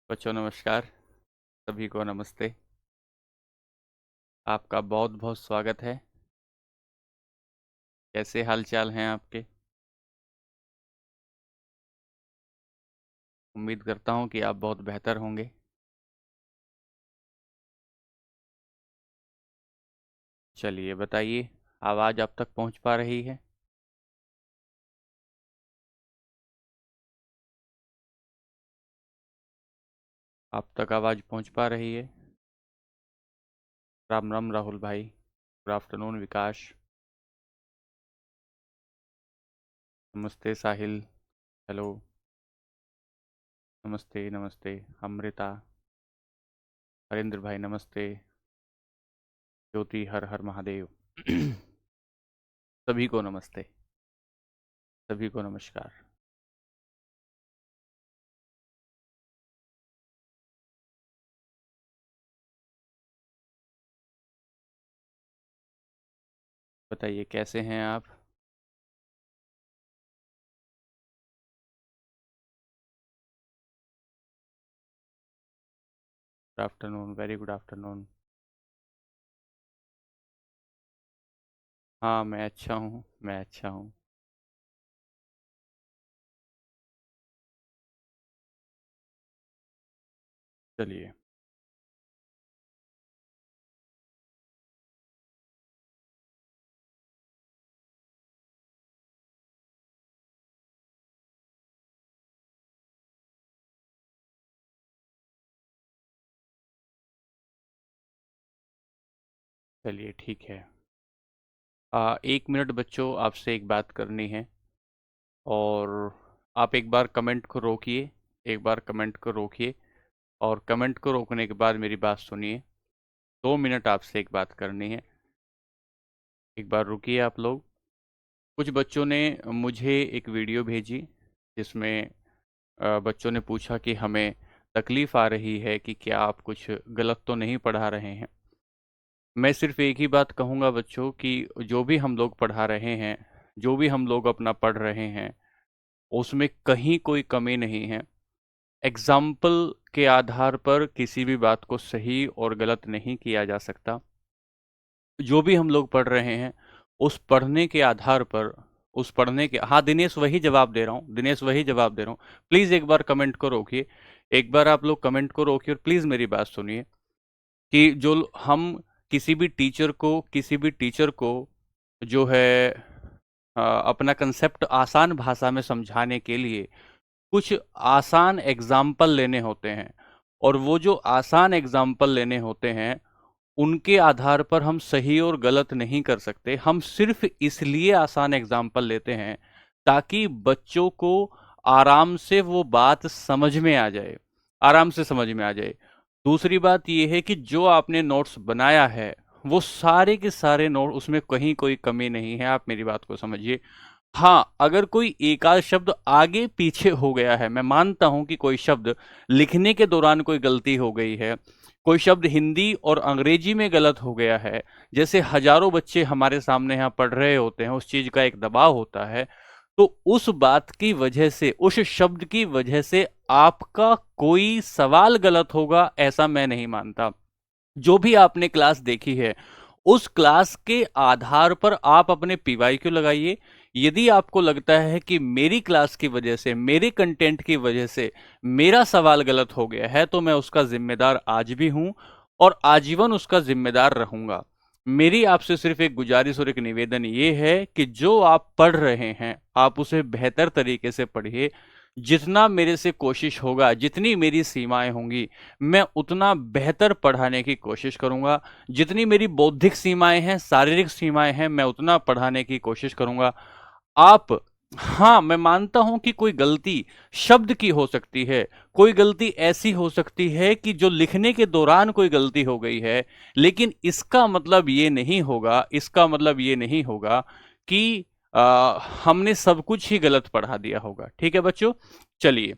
बच्चों नमस्कार। सभी को नमस्ते। आपका बहुत बहुत स्वागत है। कैसे हाल चाल हैं आपके? उम्मीद करता हूं कि आप बहुत बेहतर होंगे। चलिए बताइए, आवाज़ आप तक पहुंच पा रही है? आप तक आवाज़ पहुंच पा रही है? राम राम राहुल भाई। गुड आफ्टरनून विकास। नमस्ते साहिल। हेलो। नमस्ते नमस्ते। अमृता। हरेंद्र भाई नमस्ते। ज्योति हर हर महादेव। सभी को नमस्ते। सभी को नमस्कार। बताइए कैसे हैं आप? Good afternoon, very good afternoon. हाँ मैं अच्छा हूँ, मैं अच्छा हूँ। चलिए। चलिए ठीक है। 1 मिनट बच्चों, आपसे एक बात करनी है। और आप एक बार कमेंट को रोकिए। एक बार कमेंट को रोकिए। और कमेंट को रोकने के बाद मेरी बात सुनिए। 2 मिनट आपसे एक बात करनी है। एक बार रुकिए आप लोग। कुछ बच्चों ने मुझे एक वीडियो भेजी, जिसमें बच्चों ने पूछा कि हमें तकलीफ़ आ रही है कि क्या आप कुछ गलत तो नहीं पढ़ा रहे हैं। मैं सिर्फ एक ही बात कहूँगा बच्चों कि जो भी हम लोग पढ़ा रहे हैं, जो भी हम लोग अपना पढ़ रहे हैं, उसमें कहीं कोई कमी नहीं है। एग्जाम्पल के आधार पर किसी भी बात को सही और गलत नहीं किया जा सकता। जो भी हम लोग पढ़ रहे हैं, उस पढ़ने के आधार पर, उस पढ़ने के, हाँ दिनेश वही जवाब दे रहा हूँ, दिनेश वही जवाब दे रहा हूँ। प्लीज़ एक बार कमेंट को रोकिए। एक बार आप लोग कमेंट को रोकिए और प्लीज़ मेरी बात सुनिए कि जो हम किसी भी टीचर को जो है अपना कंसेप्ट आसान भाषा में समझाने के लिए कुछ आसान एग्जाम्पल लेने होते हैं। और वो जो आसान एग्जाम्पल लेने होते हैं, उनके आधार पर हम सही और गलत नहीं कर सकते। हम सिर्फ इसलिए आसान एग्जाम्पल लेते हैं ताकि बच्चों को आराम से वो बात समझ में आ जाए, आराम से समझ में आ जाए। दूसरी बात ये है कि जो आपने नोट्स बनाया है, वो सारे के सारे नोट, उसमें कहीं कोई कमी नहीं है। आप मेरी बात को समझिए। हाँ, अगर कोई एक आध शब्द आगे पीछे हो गया है, मैं मानता हूं कि कोई शब्द लिखने के दौरान कोई गलती हो गई है, कोई शब्द हिंदी और अंग्रेजी में गलत हो गया है, जैसे हजारों बच्चे हमारे सामने यहाँ पढ़ रहे होते हैं, उस चीज का एक दबाव होता है, तो उस बात की वजह से, उस शब्द की वजह से आपका कोई सवाल गलत होगा, ऐसा मैं नहीं मानता। जो भी आपने क्लास देखी है, उस क्लास के आधार पर आप अपने पीवाईक्यू लगाइए। यदि आपको लगता है कि मेरी क्लास की वजह से, मेरे कंटेंट की वजह से मेरा सवाल गलत हो गया है, तो मैं उसका जिम्मेदार आज भी हूं और आजीवन उसका जिम्मेदार रहूंगा। मेरी आपसे सिर्फ एक गुजारिश और एक निवेदन ये है कि जो आप पढ़ रहे हैं, आप उसे बेहतर तरीके से पढ़िए। जितना मेरे से कोशिश होगा, जितनी मेरी सीमाएं होंगी, मैं उतना बेहतर पढ़ाने की कोशिश करूंगा। जितनी मेरी बौद्धिक सीमाएं हैं, शारीरिक सीमाएं हैं, मैं उतना पढ़ाने की कोशिश करूंगा। आप, हाँ मैं मानता हूं कि कोई गलती शब्द की हो सकती है, कोई गलती ऐसी हो सकती है कि जो लिखने के दौरान कोई गलती हो गई है, लेकिन इसका मतलब ये नहीं होगा, इसका मतलब ये नहीं होगा कि हमने सब कुछ ही गलत पढ़ा दिया होगा। ठीक है बच्चों, चलिए।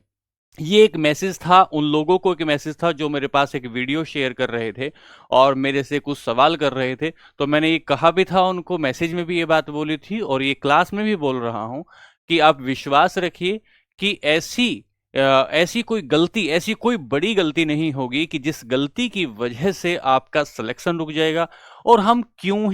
ये एक मैसेज था, उन लोगों को एक मैसेज था जो मेरे पास एक वीडियो शेयर कर रहे थे और मेरे से कुछ सवाल कर रहे थे। तो मैंने ये कहा भी था उनको, मैसेज में भी ये बात बोली थी और ये क्लास में भी बोल रहा हूं कि आप विश्वास रखिए कि ऐसी ऐसी कोई गलती, ऐसी कोई बड़ी गलती नहीं होगी कि जिस गलती की वजह से आपका सिलेक्शन रुक जाएगा। और हम क्यों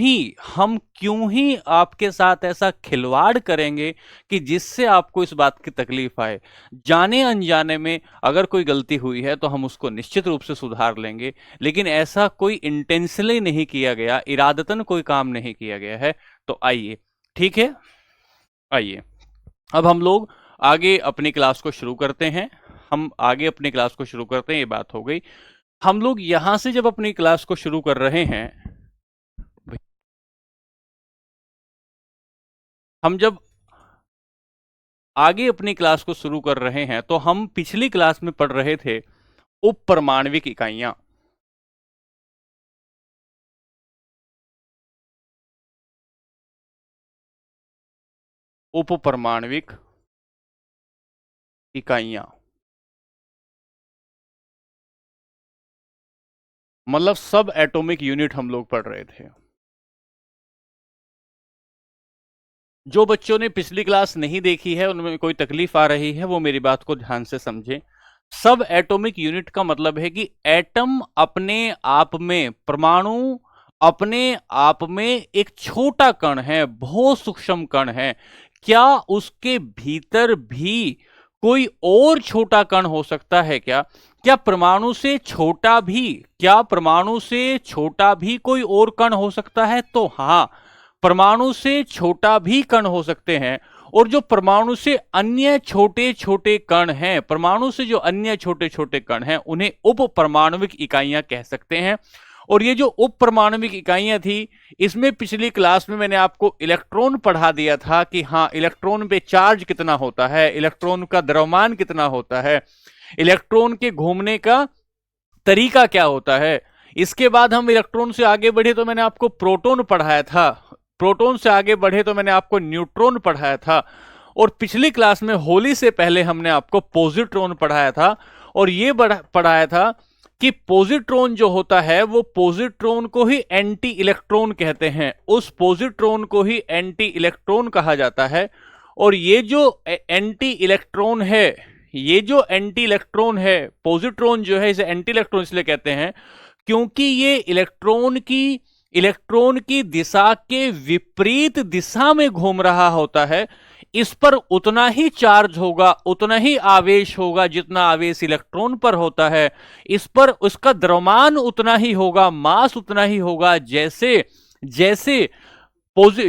ही आपके साथ ऐसा खिलवाड़ करेंगे कि जिससे आपको इस बात की तकलीफ आए। जाने अनजाने में अगर कोई गलती हुई है तो हम उसको निश्चित रूप से सुधार लेंगे, लेकिन ऐसा कोई इंटेंशनली नहीं किया गया, इरादतन कोई काम नहीं किया गया है। तो आइए, ठीक है, आइए अब हम लोग आगे अपनी क्लास को शुरू करते हैं। हम आगे अपनी क्लास को शुरू करते हैं, ये बात हो गई। हम लोग यहां से जब अपनी क्लास को शुरू कर रहे हैं, हम जब आगे अपनी क्लास को शुरू कर रहे हैं तो हम पिछली क्लास में पढ़ रहे थे उपपरमाण्विक इकाइयां। उपपरमाण्विक इकाइयां मतलब सब एटॉमिक यूनिट हम लोग पढ़ रहे थे। जो बच्चों ने पिछली क्लास नहीं देखी है, उनमें कोई तकलीफ आ रही है, वो मेरी बात को ध्यान से समझें। सब एटॉमिक यूनिट का मतलब है कि एटम अपने आप में, परमाणु अपने आप में एक छोटा कण है, बहुत सूक्ष्म कण है। क्या उसके भीतर भी कोई और छोटा कण हो सकता है क्या? क्या परमाणु से छोटा भी, क्या परमाणु से छोटा भी कोई और कण हो सकता है? तो हां, परमाणु से छोटा भी कण हो सकते हैं। और जो परमाणु से अन्य छोटे छोटे कण हैं, परमाणु से जो अन्य छोटे छोटे कण हैं, उन्हें उप परमाणविक इकाइयां कह सकते हैं। और ये जो उप परमाणविक इकाइयां थी, इसमें पिछली क्लास में मैंने आपको इलेक्ट्रॉन पढ़ा दिया था कि हाँ, इलेक्ट्रॉन पे चार्ज कितना होता है, इलेक्ट्रॉन का द्रव्यमान कितना होता है, इलेक्ट्रॉन के घूमने का तरीका क्या होता है। इसके बाद हम इलेक्ट्रॉन से आगे बढ़े तो मैंने आपको प्रोटॉन पढ़ाया था, प्रोटॉन से आगे बढ़े तो मैंने आपको न्यूट्रॉन पढ़ाया था, और पिछली क्लास में होली से पहले हमने आपको पॉजिट्रॉन पढ़ाया था। और ये पढ़ाया था कि पॉजिट्रॉन जो होता है, वो पॉजिट्रॉन को ही एंटी इलेक्ट्रॉन कहते हैं, उस पॉजिट्रॉन को ही एंटी इलेक्ट्रॉन कहा जाता है। और ये जो एंटी इलेक्ट्रॉन है, ये जो एंटी इलेक्ट्रॉन है, पॉजिट्रॉन जो है, इसे एंटी इलेक्ट्रॉन इसलिए कहते हैं क्योंकि ये इलेक्ट्रॉन की दिशा के विपरीत दिशा में घूम रहा होता है। इस पर उतना ही चार्ज होगा, उतना ही आवेश होगा जितना आवेश इलेक्ट्रॉन पर होता है। इस पर उसका द्रव्यमान उतना ही होगा, मास उतना ही होगा जैसे जैसे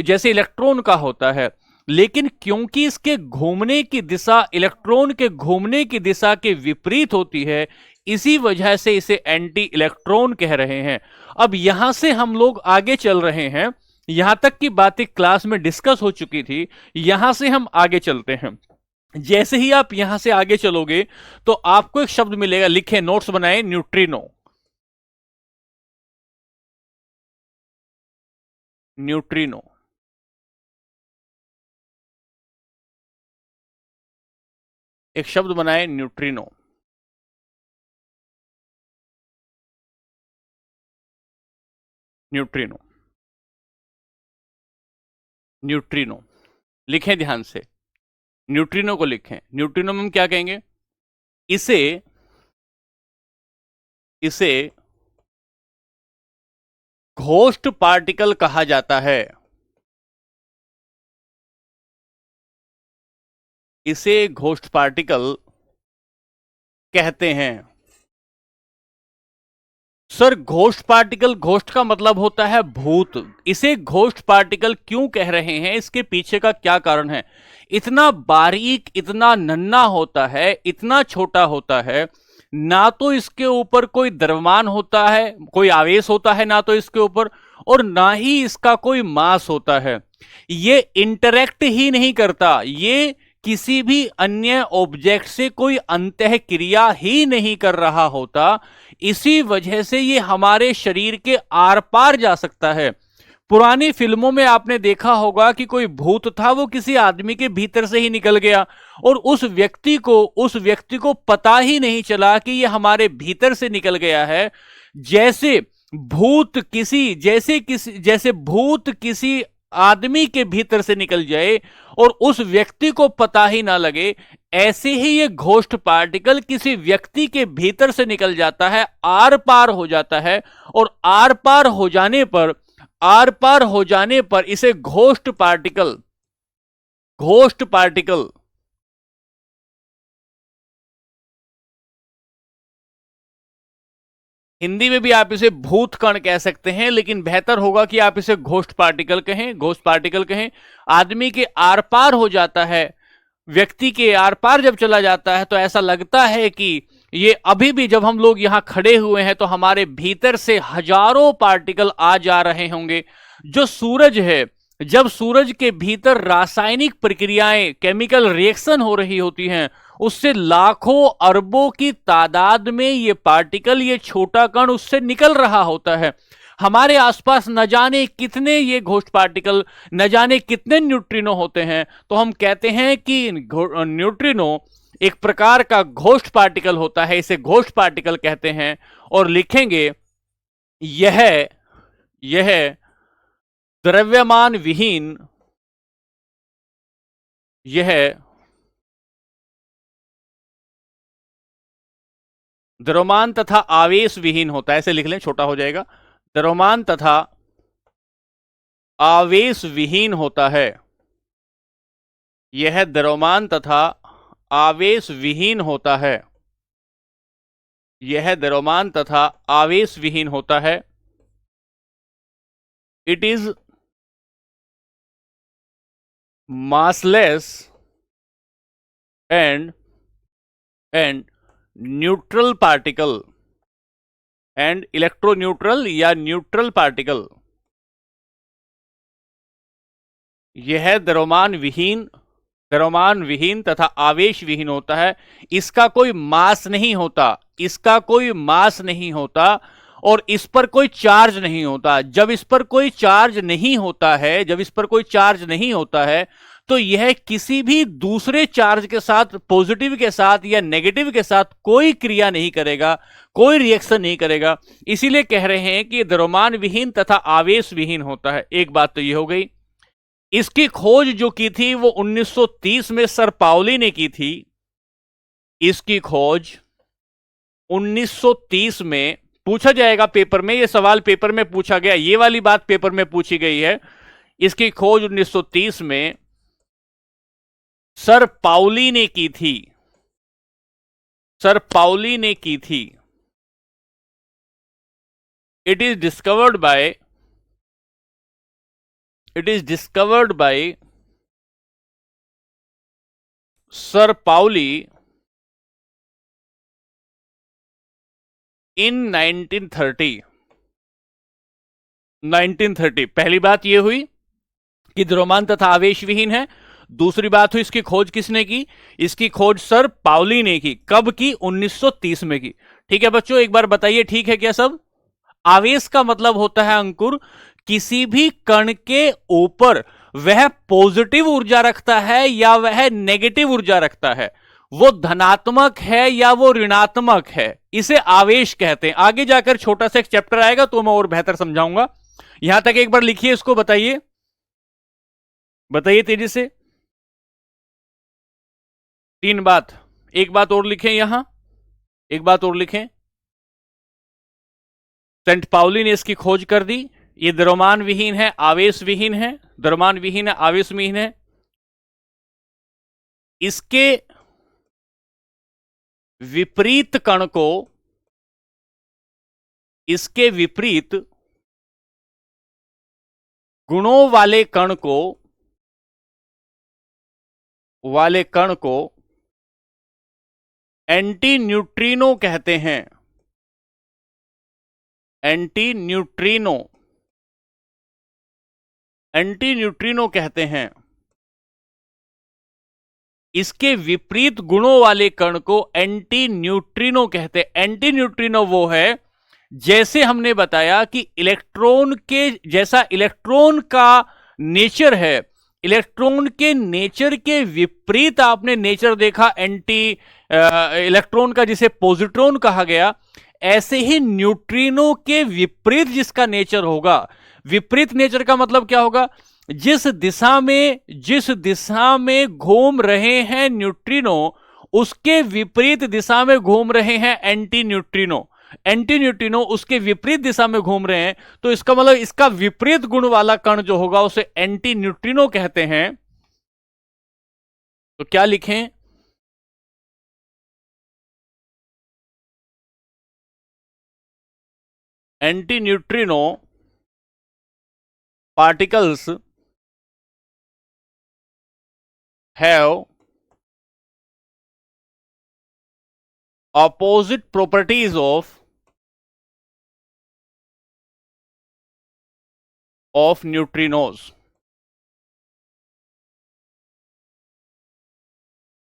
जैसे इलेक्ट्रॉन का होता है। लेकिन क्योंकि इसके घूमने की दिशा इलेक्ट्रॉन के घूमने की दिशा के विपरीत होती है, इसी वजह से इसे एंटी इलेक्ट्रॉन कह रहे हैं। अब यहां से हम लोग आगे चल रहे हैं, यहां तक की बातें क्लास में डिस्कस हो चुकी थी, यहां से हम आगे चलते हैं। जैसे ही आप यहां से आगे चलोगे तो आपको एक शब्द मिलेगा, लिखे, नोट्स बनाए, न्यूट्रिनो। न्यूट्रिनो, एक शब्द बनाए, न्यूट्रिनो। न्यूट्रिनो, न्यूट्रिनो लिखें ध्यान से, न्यूट्रिनो को लिखें। न्यूट्रिनो में हम क्या कहेंगे? इसे इसे घोस्ट पार्टिकल कहा जाता है। इसे घोस्ट पार्टिकल कहते हैं। सर, घोस्ट पार्टिकल, घोस्ट का मतलब होता है भूत। इसे घोस्ट पार्टिकल क्यों कह रहे हैं, इसके पीछे का क्या कारण है? इतना बारीक, इतना नन्हा होता है, इतना छोटा होता है, ना तो इसके ऊपर कोई द्रव्यमान होता है, कोई आवेश होता है ना तो इसके ऊपर, और ना ही इसका कोई मास होता है। ये इंटरेक्ट ही नहीं करता, ये किसी भी अन्य ऑब्जेक्ट से कोई अंतः क्रिया ही नहीं कर रहा होता। इसी वजह से ये हमारे शरीर के आर पार जा सकता है। पुरानी फिल्मों में आपने देखा होगा कि कोई भूत था, वो किसी आदमी के भीतर से ही निकल गया और उस व्यक्ति को पता ही नहीं चला कि ये हमारे भीतर से निकल गया है। जैसे भूत किसी आदमी के भीतर से निकल जाए और उस व्यक्ति को पता ही ना लगे, ऐसे ही ये घोस्ट पार्टिकल किसी व्यक्ति के भीतर से निकल जाता है, आर पार हो जाता है, और आर पार हो जाने पर इसे घोस्ट पार्टिकल हिंदी में भी आप इसे भूत कण कह सकते हैं, लेकिन बेहतर होगा कि आप इसे घोस्ट पार्टिकल कहें। आदमी के आर पार हो जाता है, व्यक्ति के आर पार जब चला जाता है तो ऐसा लगता है कि ये अभी भी जब हम लोग यहां खड़े हुए हैं तो हमारे भीतर से हजारों पार्टिकल आ जा रहे होंगे। जो सूरज है, जब सूरज के भीतर रासायनिक प्रक्रियाएं, केमिकल रिएक्शन हो रही होती हैं, उससे लाखों अरबों की तादाद में ये पार्टिकल, ये छोटा कण उससे निकल रहा होता है। हमारे आसपास न जाने कितने ये घोस्ट पार्टिकल, न जाने कितने न्यूट्रिनो होते हैं। तो हम कहते हैं कि न्यूट्रिनो एक प्रकार का घोस्ट पार्टिकल होता है, इसे घोस्ट पार्टिकल कहते हैं। और लिखेंगे यह द्रव्यमान विहीन, यह द्रव्यमान तथा आवेश विहीन होता है। ऐसे लिख लें, छोटा हो जाएगा। द्रव्यमान तथा आवेश विहीन होता है। यह द्रव्यमान तथा आवेश विहीन होता है। यह द्रव्यमान तथा आवेश विहीन होता है। It is massless and neutral particle and electroneutral या न्यूट्रल पार्टिकल। यह द्रव्यमान विहीन तथा आवेश विहीन होता है। इसका कोई मास नहीं होता, और इस पर कोई चार्ज नहीं होता। जब इस पर कोई चार्ज नहीं होता है तो यह किसी भी दूसरे चार्ज के साथ, पॉजिटिव के साथ या नेगेटिव के साथ कोई क्रिया नहीं करेगा, कोई रिएक्शन नहीं करेगा। इसीलिए कह रहे हैं कि द्रव्यमान विहीन तथा आवेश विहीन होता है। एक बात तो यह हो गई। इसकी खोज जो की थी वो 1930 में सर पाउली ने की थी। इसकी खोज 1930 में, पूछा जाएगा पेपर में, यह सवाल पेपर में पूछा गया, ये वाली बात पेपर में पूछी गई है। इसकी खोज 1930 में सर पाउली ने की थी। It is discovered by sir Pauli in 1930। पहली बात यह हुई कि द्रव्यमान तथा आवेश विहीन है। दूसरी बात हुई, इसकी खोज किसने की? इसकी खोज सर पाउली ने की। कब की? 1930 में की। ठीक है बच्चों, एक बार बताइए, ठीक है क्या सब? आवेश का मतलब होता है अंकुर, किसी भी कण के ऊपर वह पॉजिटिव ऊर्जा रखता है या वह नेगेटिव ऊर्जा रखता है, वो धनात्मक है या वो ऋणात्मक है, इसे आवेश कहते हैं। आगे जाकर छोटा सा एक चैप्टर आएगा तो मैं और बेहतर समझाऊंगा। यहां तक एक बार लिखिए, इसको बताइए तेजी से। 3 बात, एक बात और लिखें, यहां एक बात और लिखें। सेंट पाउली ने इसकी खोज कर दी। ये द्रव्यमान विहीन है, आवेश विहीन है, द्रव्यमान विहीन है, आवेश विहीन है। इसके विपरीत कण को, इसके विपरीत गुणों वाले कण को एंटी न्यूट्रिनो कहते हैं। एंटी न्यूट्रिनो कहते हैं। इसके विपरीत गुणों वाले कण को एंटी न्यूट्रिनो कहते हैं। एंटी न्यूट्रिनो वो है, जैसे हमने बताया कि इलेक्ट्रॉन के जैसा इलेक्ट्रॉन का नेचर है, इलेक्ट्रॉन के नेचर के विपरीत आपने नेचर देखा एंटी इलेक्ट्रॉन का, जिसे पॉजिट्रॉन कहा गया। ऐसे ही न्यूट्रिनो के विपरीत जिसका नेचर होगा, विपरीत नेचर का मतलब क्या होगा? जिस दिशा में घूम रहे हैं न्यूट्रिनो, उसके विपरीत दिशा में घूम रहे हैं एंटी न्यूट्रिनो। एंटी न्यूट्रिनो उसके विपरीत दिशा में घूम रहे हैं, तो इसका मतलब इसका विपरीत गुण वाला कण जो होगा उसे एंटी न्यूट्रिनो कहते हैं। तो क्या लिखें? Anti neutrino particles have opposite properties of neutrinos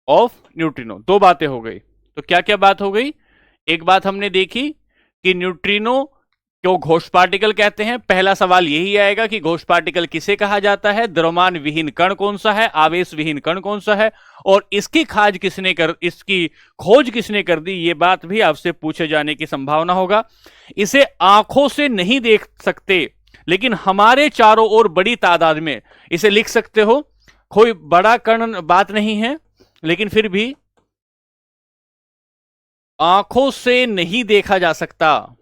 of neutrino. दो बातें हो गई। तो क्या क्या बात हो गई? एक बात हमने देखी कि न्यूट्रिनो को घोष पार्टिकल कहते हैं। पहला सवाल यही आएगा कि घोष पार्टिकल किसे कहा जाता है, द्रव्यमान विहीन कण कौन सा है, आवेश विहीन कण कौन सा है, और इसकी खोज किसने कर दी, ये बात भी आपसे पूछे जाने की संभावना होगा। इसे आंखों से नहीं देख सकते, लेकिन हमारे चारों ओर बड़ी तादाद में इसे लिख सकते हो। कोई बड़ा कण बात नहीं है, लेकिन फिर भी आंखों से नहीं देखा जा सकता,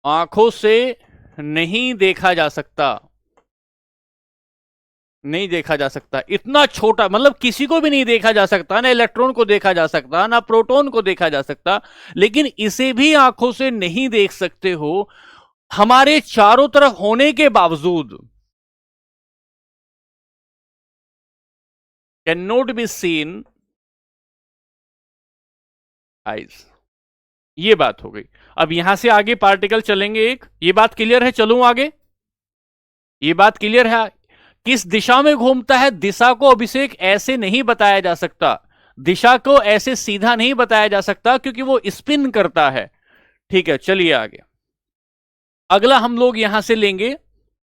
आंखों से नहीं देखा जा सकता, नहीं देखा जा सकता। इतना छोटा, मतलब किसी को भी नहीं देखा जा सकता, ना इलेक्ट्रॉन को देखा जा सकता, ना प्रोटॉन को देखा जा सकता, लेकिन इसे भी आंखों से नहीं देख सकते हो। हमारे चारों तरफ होने के बावजूद, can not be seen eyes. ये बात हो गई। अब यहां से आगे पार्टिकल चलेंगे एक। ये बात क्लियर है? चलूं आगे? ये बात क्लियर है? किस दिशा में घूमता है, दिशा को अभिषेक ऐसे नहीं बताया जा सकता, दिशा को ऐसे सीधा नहीं बताया जा सकता, क्योंकि वो स्पिन करता है। ठीक है, चलिए आगे। अगला हम लोग यहां से लेंगे,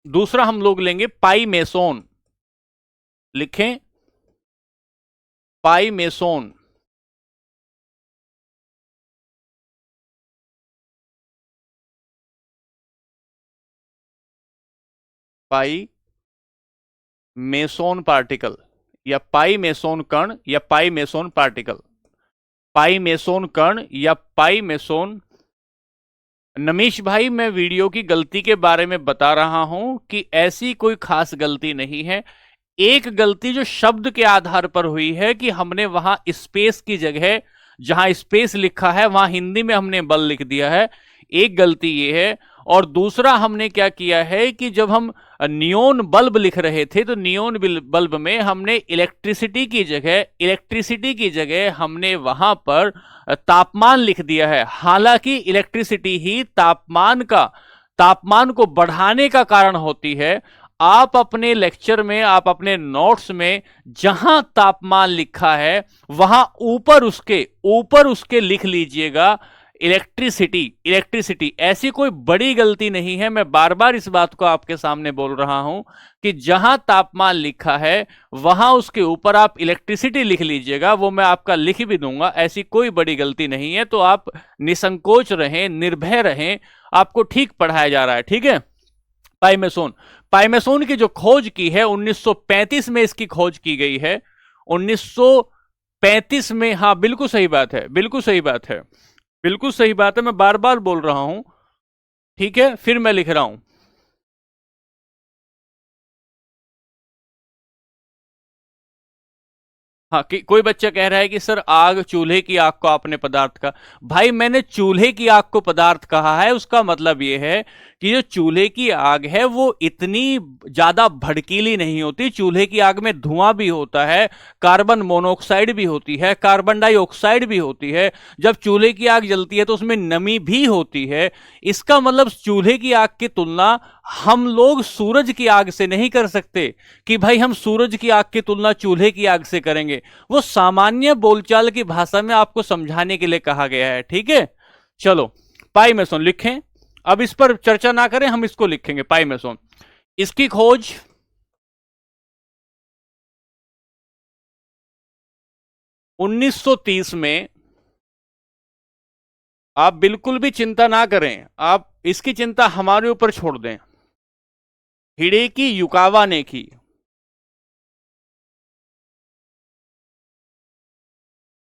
दूसरा हम लोग लेंगे पाई मेसोन। लिखें पाई मेसोन। पाई मेसोन पार्टिकल, या पाई मेसोन कण, या पाई मेसोन पार्टिकल। पाई मेसोन कण या पाई मेसोन। नमीश भाई, मैं वीडियो की गलती के बारे में बता रहा हूं कि ऐसी कोई खास गलती नहीं है। एक गलती जो शब्द के आधार पर हुई है कि हमने वहां स्पेस की जगह, जहां स्पेस लिखा है वहां हिंदी में हमने बल लिख दिया है। एक गलती ये है। और दूसरा हमने क्या किया है कि जब हम नियोन बल्ब लिख रहे थे, तो नियोन बल्ब में हमने इलेक्ट्रिसिटी की जगह हमने वहां पर तापमान लिख दिया है। हालांकि इलेक्ट्रिसिटी ही तापमान को बढ़ाने का कारण होती है। आप अपने लेक्चर में, आप अपने नोट्स में जहां तापमान लिखा है वहां ऊपर उसके लिख लीजिएगा इलेक्ट्रिसिटी। ऐसी कोई बड़ी गलती नहीं है। मैं बार बार इस बात को आपके सामने बोल रहा हूं कि जहां तापमान लिखा है वहां उसके ऊपर आप इलेक्ट्रिसिटी लिख लीजिएगा। वो मैं आपका लिख भी दूंगा, ऐसी कोई बड़ी गलती नहीं है। तो आप निसंकोच रहें, निर्भय रहें, आपको ठीक पढ़ाया जा रहा है। ठीक है। पाइमेसोन की जो खोज की है 1935 में, इसकी खोज की गई है 1935 में। हाँ, बिल्कुल सही बात है, बिल्कुल सही बात है, बिल्कुल सही बात है। मैं बार बार बोल रहा हूं। ठीक है, फिर मैं लिख रहा हूं। हाँ, कि कोई बच्चा कह रहा है कि सर आग, चूल्हे की आग को आपने पदार्थ कहा। भाई, मैंने चूल्हे की आग को पदार्थ कहा है, उसका मतलब यह है कि जो चूल्हे की आग है वो इतनी ज्यादा भड़कीली नहीं होती। चूल्हे की आग में धुआं भी होता है, कार्बन मोनोऑक्साइड भी होती है, कार्बन डाइऑक्साइड भी होती है। जब चूल्हे की आग जलती है तो उसमें नमी भी होती है। इसका मतलब चूल्हे की आग की तुलना हम लोग सूरज की आग से नहीं कर सकते कि भाई हम सूरज की आग की तुलना चूल्हे की आग से करेंगे। वो सामान्य बोलचाल की भाषा में आपको समझाने के लिए कहा गया है। ठीक है, चलो पाई मेसोन लिखें। अब इस पर चर्चा ना करें, हम इसको लिखेंगे पाई मेसोन। इसकी खोज 1930 में। आप बिल्कुल भी चिंता ना करें, आप इसकी चिंता हमारे ऊपर छोड़ दें। हिडेकी युकावा ने की।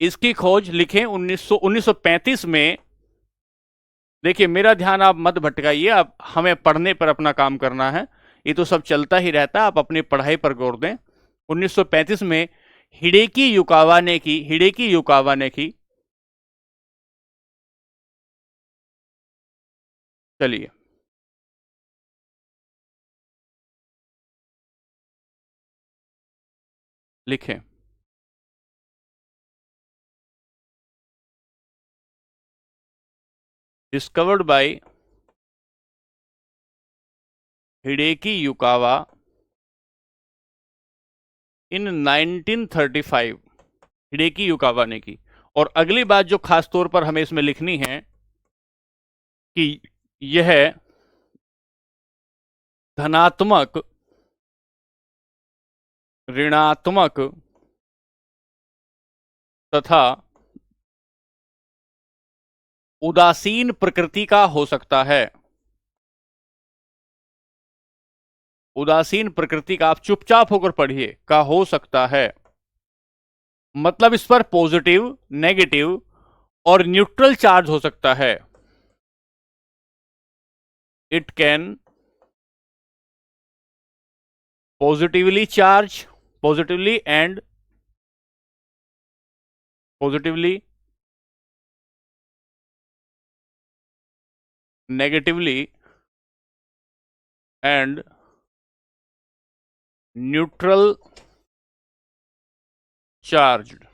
इसकी खोज लिखें 1935 में। देखिए मेरा ध्यान आप मत भटकाइए, आप हमें पढ़ने पर अपना काम करना है, ये तो सब चलता ही रहता है, आप अपनी पढ़ाई पर गौर दें। 1935 में हिडेकी युकावा ने की, हिडेकी युकावा ने की। चलिए लिखें। Discovered by Hideki Yukawa in 1935। Hideki Yukawa ने की। और अगली बात जो खास तौर पर हमें इसमें लिखनी है कि यह धनात्मक, ऋणात्मक तथा उदासीन प्रकृति का हो सकता है। उदासीन प्रकृति का, आप चुपचाप होकर पढ़िए, का हो सकता है। मतलब इस पर पॉजिटिव, नेगेटिव और न्यूट्रल चार्ज हो सकता है। It can positively charge, positively and positively, negatively and neutral charged.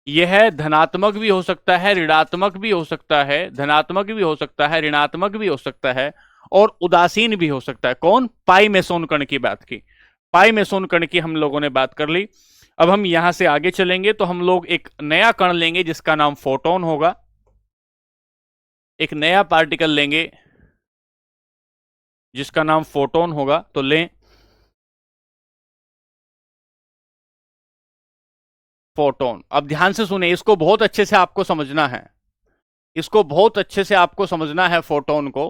यह धनात्मक भी हो सकता है, ऋणात्मक भी हो सकता है, धनात्मक भी हो सकता है, ऋणात्मक भी हो सकता है और उदासीन भी हो सकता है। कौन? पाई मेसोन कण की बात की, पाई मेसोन कण की हम लोगों ने बात कर ली। अब हम यहां से आगे चलेंगे तो हम लोग एक नया कण लेंगे जिसका नाम फोटोन होगा। एक नया पार्टिकल लेंगे जिसका नाम फोटोन होगा। तो लें फोटोन। अब ध्यान से सुने, इसको बहुत अच्छे से आपको समझना है, इसको बहुत अच्छे से आपको समझना है फोटोन को।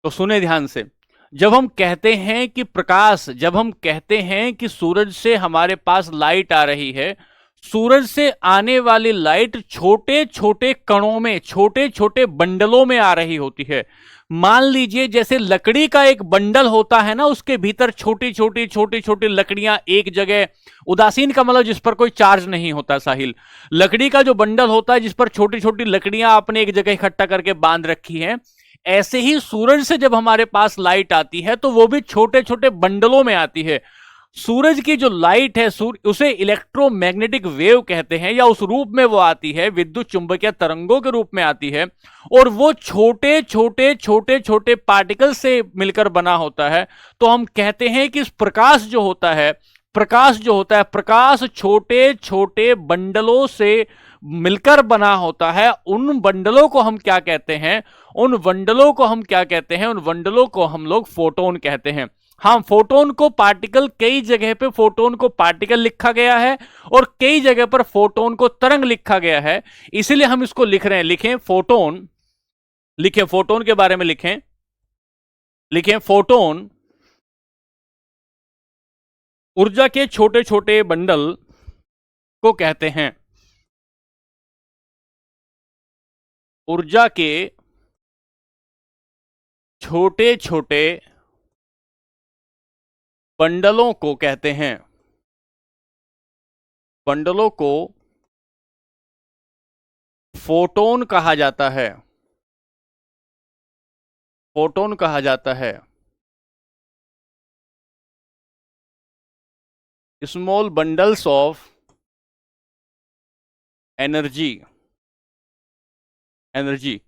तो सुने ध्यान से। जब हम कहते हैं कि प्रकाश, जब हम कहते हैं कि सूरज से हमारे पास लाइट आ रही है, सूरज से आने वाली लाइट छोटे छोटे कणों में, छोटे छोटे बंडलों में आ रही होती है। मान लीजिए जैसे लकड़ी का एक बंडल होता है ना, उसके भीतर छोटी छोटी छोटी छोटी लकड़ियां एक जगह, उदासीन का मतलब जिस पर कोई चार्ज नहीं होता साहिल, लकड़ी का जो बंडल होता है जिस पर छोटी छोटी लकड़ियां आपने एक जगह इकट्ठा करके बांध रखी हैं, ऐसे ही सूरज से जब हमारे पास लाइट आती है तो वो भी छोटे छोटे बंडलों में आती है। सूरज की जो लाइट है, उसे इलेक्ट्रोमैग्नेटिक वेव कहते हैं, या उस रूप में वो आती है, विद्युत चुंबकीय तरंगों के रूप में आती है, और वो छोटे छोटे छोटे छोटे पार्टिकल से मिलकर बना होता है। तो हम कहते हैं कि प्रकाश जो होता है, प्रकाश जो होता है, प्रकाश छोटे छोटे बंडलों से मिलकर बना होता है। उन बंडलों को हम क्या कहते हैं? उन बंडलों को हम क्या कहते हैं? उन बंडलों को हम लोग फोटोन कहते हैं। हाँ, फोटोन को पार्टिकल, कई जगह पे फोटोन को पार्टिकल लिखा गया है और कई जगह पर फोटोन को तरंग लिखा गया है, इसलिए हम इसको लिख रहे हैं। लिखें फोटोन, लिखें फोटोन के बारे में लिखें, लिखें फोटोन ऊर्जा के छोटे छोटे बंडल को कहते हैं। ऊर्जा के छोटे छोटे बंडलों को कहते हैं। बंडलों को फोटोन कहा जाता है, फोटोन कहा जाता है। Small bundles of energy, energy.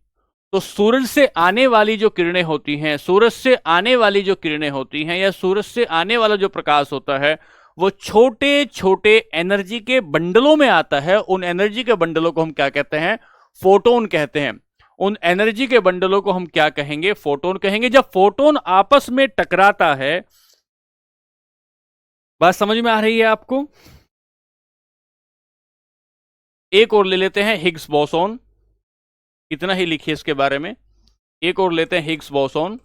तो सूरज से आने वाली जो किरणें होती हैं, सूरज से आने वाली जो किरणें होती हैं, या सूरज से आने वाला जो प्रकाश होता है, वो छोटे छोटे एनर्जी के बंडलों में आता है। उन एनर्जी के बंडलों को हम क्या कहते हैं? फोटोन कहते हैं। उन एनर्जी के बंडलों को हम क्या कहेंगे? फोटोन कहेंगे। जब फोटोन आपस में टकराता है, बात समझ में आ रही है आपको? एक और ले लेते हैं हिग्स बोसोन, इतना ही लिखिए इसके बारे में। एक और लेते हैं हिग्स बोसोन।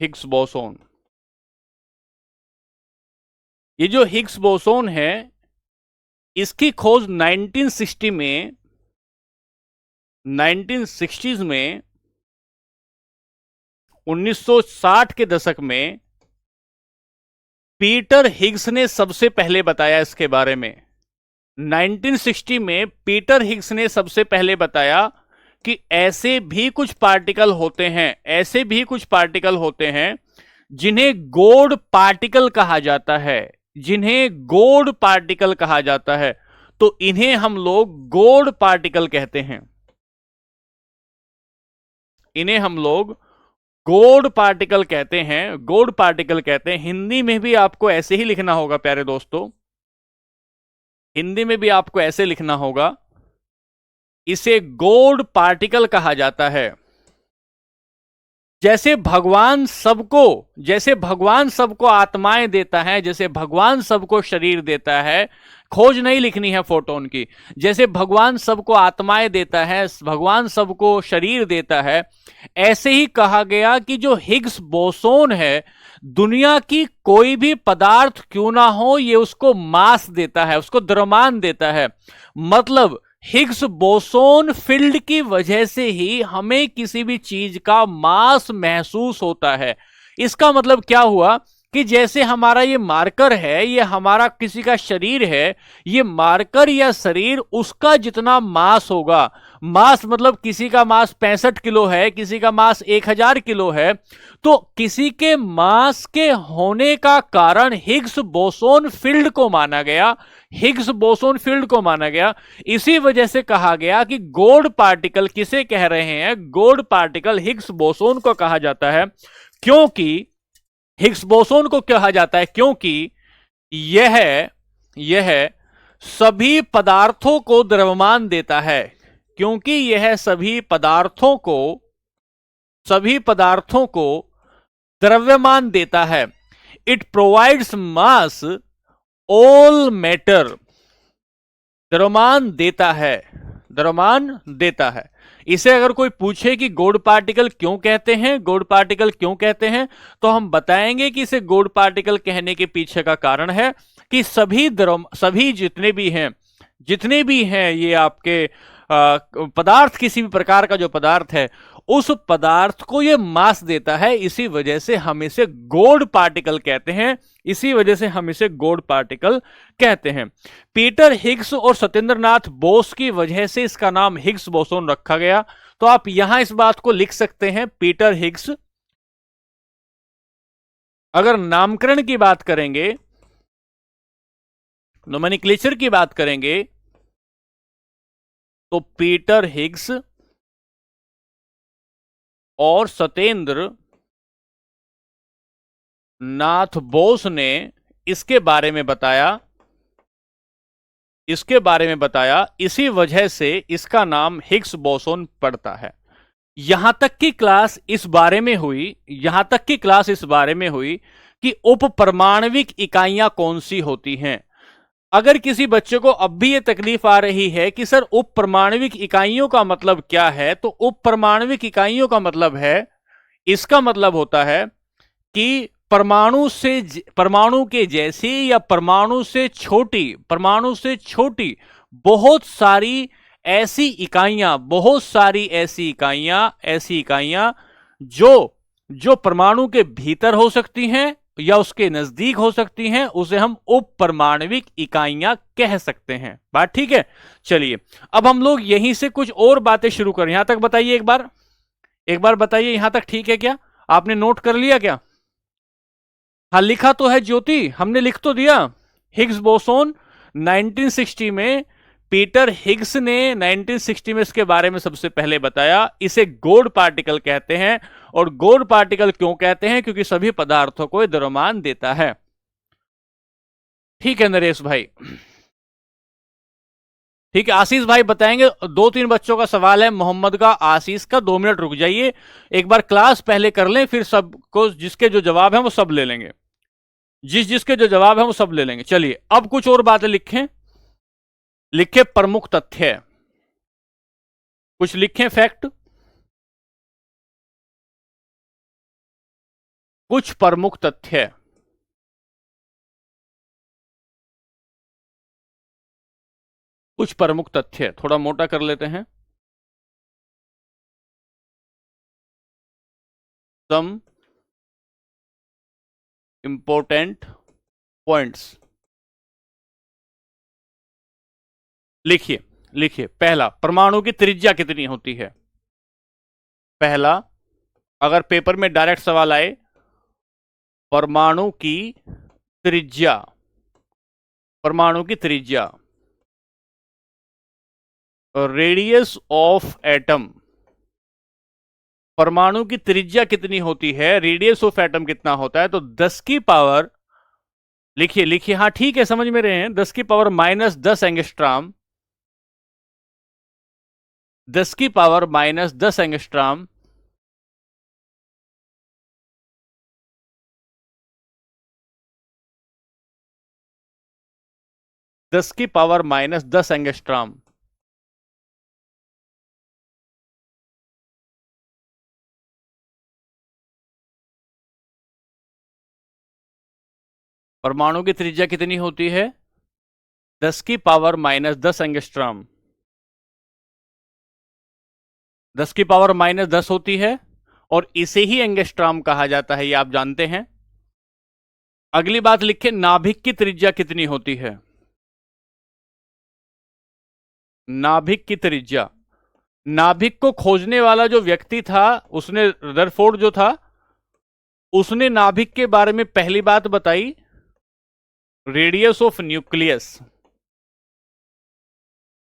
Higgs boson. ये जो हिग्स बोसोन है, इसकी खोज 1960 में 1960s में 1960 के दशक में पीटर हिग्स ने सबसे पहले बताया इसके बारे में। 1960 में पीटर हिग्स ने सबसे पहले बताया कि ऐसे भी कुछ पार्टिकल होते हैं, ऐसे भी कुछ पार्टिकल होते हैं जिन्हें गोड पार्टिकल कहा जाता है, जिन्हें गोड पार्टिकल कहा जाता है। तो इन्हें हम लोग गोड पार्टिकल कहते हैं, इन्हें हम लोग गोड पार्टिकल कहते हैं, गोड पार्टिकल कहते हैं। हिंदी में भी आपको ऐसे ही लिखना होगा प्यारे दोस्तों, हिंदी में भी आपको ऐसे लिखना होगा, इसे गोड पार्टिकल कहा जाता है। जैसे भगवान सबको आत्माएं देता है, जैसे भगवान सबको शरीर देता है, खोज नहीं लिखनी है फोटोन की, जैसे भगवान सबको आत्माएं देता है, भगवान सबको शरीर देता है, ऐसे ही कहा गया कि जो हिग्स बोसोन है, दुनिया की कोई भी पदार्थ क्यों ना हो, ये उसको मास देता है, उसको द्रव्यमान देता है। मतलब हिग्स बोसोन फील्ड की वजह से ही हमें किसी भी चीज का मास महसूस होता है। इसका मतलब क्या हुआ कि जैसे हमारा ये मार्कर है, ये हमारा किसी का शरीर है, ये मार्कर या शरीर उसका जितना मास होगा, मास मतलब किसी का मास 65 किलो है, किसी का मास 1000 किलो है, तो किसी के मास के होने का कारण हिग्स बोसोन फील्ड को माना गया, हिग्स बोसोन फील्ड को माना गया। इसी वजह से कहा गया कि गोड पार्टिकल किसे कह रहे हैं, गोड पार्टिकल हिग्स बोसोन को कहा जाता है। क्योंकि हिग्स बोसोन को कहा जाता है क्योंकि यह सभी पदार्थों को द्रव्यमान देता है, क्योंकि यह सभी पदार्थों को द्रव्यमान देता है। It provides mass all matter, द्रव्यमान देता है। इसे अगर कोई पूछे कि गॉड पार्टिकल क्यों कहते हैं, तो हम बताएंगे कि इसे गॉड पार्टिकल कहने के पीछे का कारण है कि सभी जितने भी हैं ये आपके पदार्थ, किसी भी प्रकार का जो पदार्थ है, उस पदार्थ को ये मास देता है। इसी वजह से हम इसे गॉड पार्टिकल कहते हैं, पीटर हिग्स और सत्येंद्रनाथ बोस की वजह से इसका नाम हिग्स बोसोन रखा गया। तो आप यहां इस बात को लिख सकते हैं, पीटर हिग्स। अगर नामकरण की बात करेंगे, नोमेनक्लेचर की बात करेंगे, तो पीटर हिग्स और सत्येंद्र नाथ बोस ने इसके बारे में बताया, इसी वजह से इसका नाम हिग्स बोसोन पड़ता है। यहां तक की क्लास इस बारे में हुई कि उप परमाणविक इकाइयां कौन सी होती हैं। अगर किसी बच्चे को अब भी यह तकलीफ आ रही है कि सर उप परमाणविक इकाइयों का मतलब क्या है, तो उप परमाणविक इकाइयों का मतलब है, इसका मतलब होता है कि परमाणु के जैसी या परमाणु से छोटी बहुत सारी ऐसी इकाइयां जो परमाणु के भीतर हो सकती हैं या उसके नजदीक हो सकती हैं, उसे हम उप परमाणविक इकाइयां कह सकते हैं। बात ठीक है। चलिए अब हम लोग यहीं से कुछ और बातें शुरू करें। यहां तक बताइए, एक बार बताइए, यहां तक ठीक है क्या? आपने नोट कर लिया क्या? हाँ, लिखा तो है ज्योति, हमने लिख तो दिया। हिग्स बोसोन 1960 में, पीटर हिग्स ने 1960 में इसके बारे में सबसे पहले बताया। इसे गॉड पार्टिकल कहते हैं। और गॉड पार्टिकल क्यों कहते हैं? क्योंकि सभी पदार्थों को द्रव्यमान देता है। ठीक है नरेश भाई, ठीक है। आशीष भाई बताएंगे। 2-3 बच्चों का सवाल है, मोहम्मद का, आशीष का। 2 मिनट रुक जाइए, एक बार क्लास पहले कर लें, फिर सबको जिसके जो जवाब है वो सब ले लेंगे, जिसके जो जवाब है वो सब ले लेंगे। चलिए अब कुछ और बातें लिखें प्रमुख तथ्य, कुछ लिखें फैक्ट। कुछ प्रमुख तथ्य। कुछ प्रमुख तथ्य थोड़ा मोटा कर लेते हैं। Some important points. लिखिए लिखिए। पहला, परमाणु की त्रिज्या कितनी होती है? पहला, अगर पेपर में डायरेक्ट सवाल आए, परमाणु की त्रिज्या, परमाणु की त्रिज्या, रेडियस ऑफ एटम, परमाणु की त्रिज्या कितनी होती है, रेडियस ऑफ एटम कितना होता है, तो 10 की पावर, लिखिए लिखिए, हाँ ठीक है, समझ में रहे हैं, 10 की पावर -10 एंगस्ट्रॉम, 10 की पावर -10 एंगस्ट्रॉम, दस की पावर -10 एंगस्ट्रॉम। परमाणु की त्रिज्या कितनी होती है? 10 की पावर -10 एंगस्ट्रॉम। 10 की पावर -10 होती है और इसे ही एंगस्ट्रॉम कहा जाता है, ये आप जानते हैं। अगली बात लिखे, नाभिक की त्रिज्या कितनी होती है? नाभिक की त्रिज्या, नाभिक को खोजने वाला जो व्यक्ति था, उसने, रदरफोर्ड जो था, उसने नाभिक के बारे में पहली बात बताई, रेडियस ऑफ न्यूक्लियस।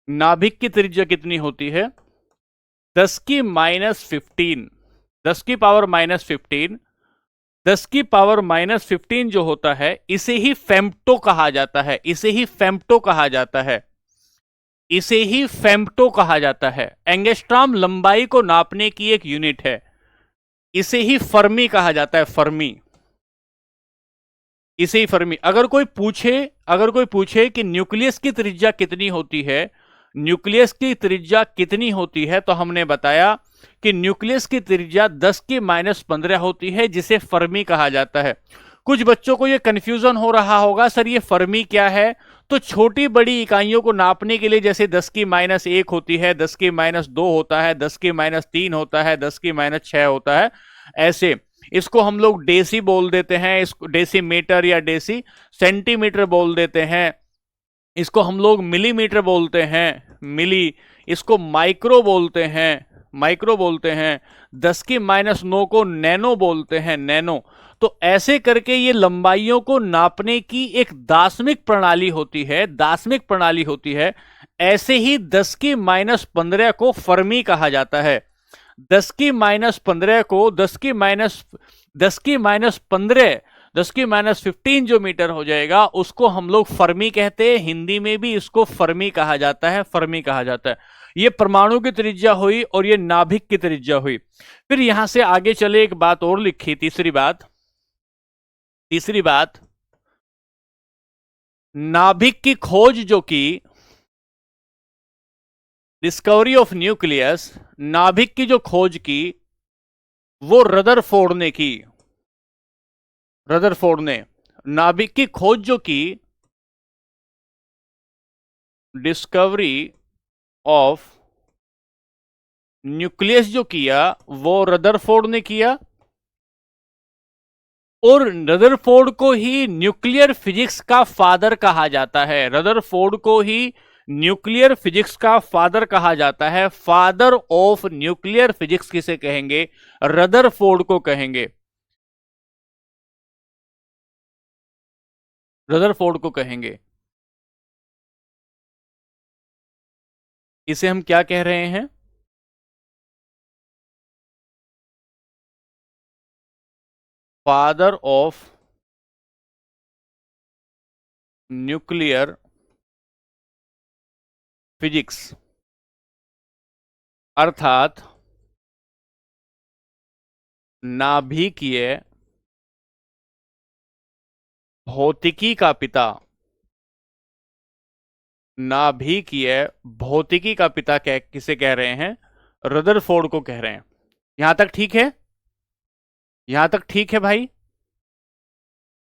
नाभिक की त्रिज्या कितनी होती है? 10 की -15, 10 की पावर -15, 10 की पावर -15 जो होता है, इसे ही फेम्टो कहा जाता है, इसे ही फेम्टो कहा जाता है, इसे ही फेम्टो कहा जाता है। एंगस्ट्रॉम लंबाई को नापने की एक यूनिट है, इसे ही फर्मी कहा जाता है, फर्मी, इसे ही फर्मी। अगर कोई पूछे कि न्यूक्लियस की त्रिज्या कितनी होती है, न्यूक्लियस की त्रिज्या कितनी होती है, तो हमने बताया कि न्यूक्लियस की त्रिज्या 10 की -15 होती है, जिसे फर्मी कहा जाता है। कुछ बच्चों को यह कंफ्यूजन हो रहा होगा, सर ये फर्मी क्या है? तो छोटी बड़ी इकाइयों को नापने के लिए, जैसे 10 की -1 होती है, 10 की -2 होता है, 10 की -3 होता है, 10 की -6 होता है, ऐसे इसको हम लोग डेसी बोल देते हैं, इसको डेसीमीटर या डेसी सेंटीमीटर बोल देते हैं, इसको हम लोग मिलीमीटर बोलते हैं, मिली, इसको माइक्रो बोलते हैं, माइक्रो बोलते हैं, 10 की -9 को नैनो बोलते हैं, नैनो। तो ऐसे करके ये लंबाइयों को नापने की एक दार्शनिक प्रणाली होती है, दार्शनिक प्रणाली होती है। ऐसे ही 10 की -15 को फर्मी कहा जाता है। 10 की -15 को 10 की -15, 10 की -15 जो मीटर हो जाएगा, उसको हम लोग फर्मी कहते हैं। हिंदी में भी इसको फर्मी कहा जाता है, फर्मी कहा जाता है। ये परमाणु की त्रिज्या हुई और ये नाभिक की त्रिज्या हुई। फिर यहां से आगे चले, एक बात और लिखी, तीसरी बात, तीसरी बात, नाभिक की खोज जो की, डिस्कवरी ऑफ न्यूक्लियस, नाभिक की जो खोज की, वो रदरफोर्ड ने की, रदरफोर्ड ने नाभिक की खोज जो की, डिस्कवरी ऑफ न्यूक्लियस जो किया, वो रदरफोर्ड ने किया। और रदरफोर्ड को ही न्यूक्लियर फिजिक्स का फादर कहा जाता है, रदरफोर्ड को ही न्यूक्लियर फिजिक्स का फादर कहा जाता है। फादर ऑफ न्यूक्लियर फिजिक्स किसे कहेंगे? रदरफोर्ड को कहेंगे, रदरफोर्ड को कहेंगे। इसे हम क्या कह रहे हैं? फादर ऑफ न्यूक्लियर फिजिक्स, अर्थात नाभिकीय भौतिकी का पिता, नाभिकीय भौतिकी का पिता किसे कह रहे हैं? रदरफोर्ड को कह रहे हैं। यहां तक ठीक है? यहां तक ठीक है भाई?